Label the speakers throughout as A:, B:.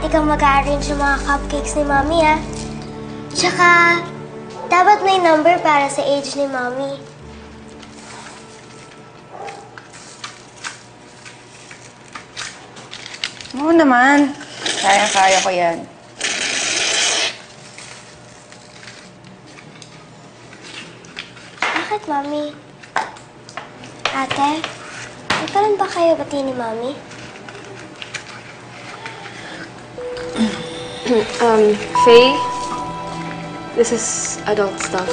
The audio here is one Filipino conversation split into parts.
A: kang mag-arrange ng mga cupcakes ni Mommy, ah. Tsaka, dapat may number para sa age ni Mommy.
B: Oo naman. Kaya ko yan.
A: Bakit, Mommy? Ate, nagkaroon ba kayo bati ni Mommy?
C: Faye, this is adult stuff.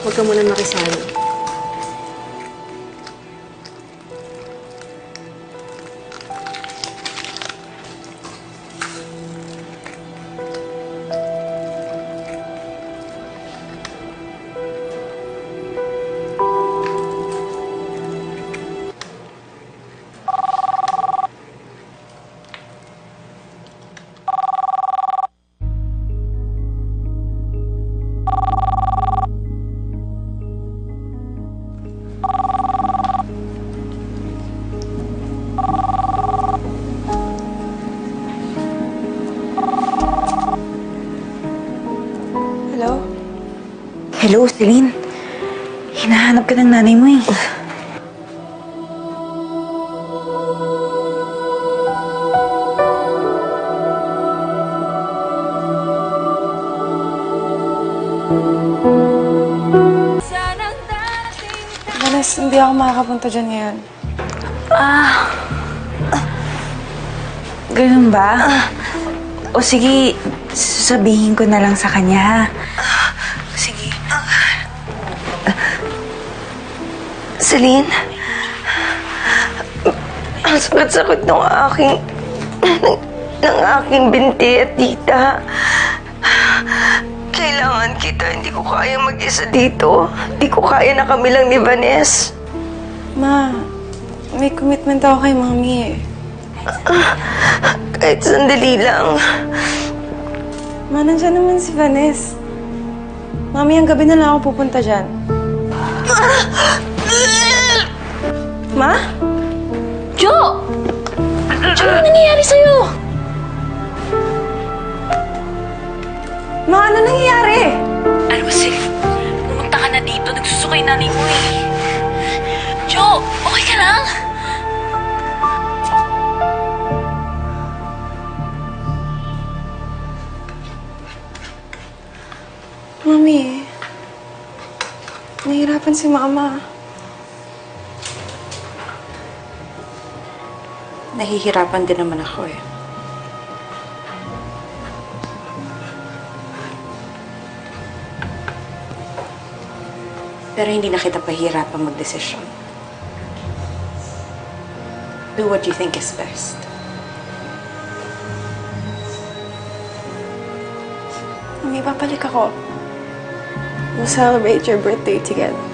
C: Huwag ka muna makisali.
B: Hello? Hello, Celine. Hinahanap ka ng nanay mo eh. Vanes, hindi ako makakapunta dyan ngayon. Ganun ba? O sige, sasabihin ko na lang sa kanya, ha? Sige.
D: Celine, ang sakit-sakit ng aking binti at tita. Kailangan kita. Hindi ko kaya mag-isa dito. Hindi ko kaya na kami lang ni Vanes.
B: Ma, may commitment ako kay Mami eh.
D: Kahit sandali lang.
B: Ma, nandiyan naman si Vanes. Mami, ang gabi na lang ako pupunta dyan. Ma?
E: Jo! Jo, ano nangyayari sa'yo?
B: Ma, ano nangyayari?
E: Alam mo, Sil, pumunta ka na dito. Nagsusukay nanay mo eh. Jo, okay ka lang?
B: Mami, nahihirapan si Mama. Nahihirapan din naman ako eh. Pero hindi na kita pahihirapan magdesisyon. Do what you think is best. Mami, babalik ako. We'll celebrate your birthday together.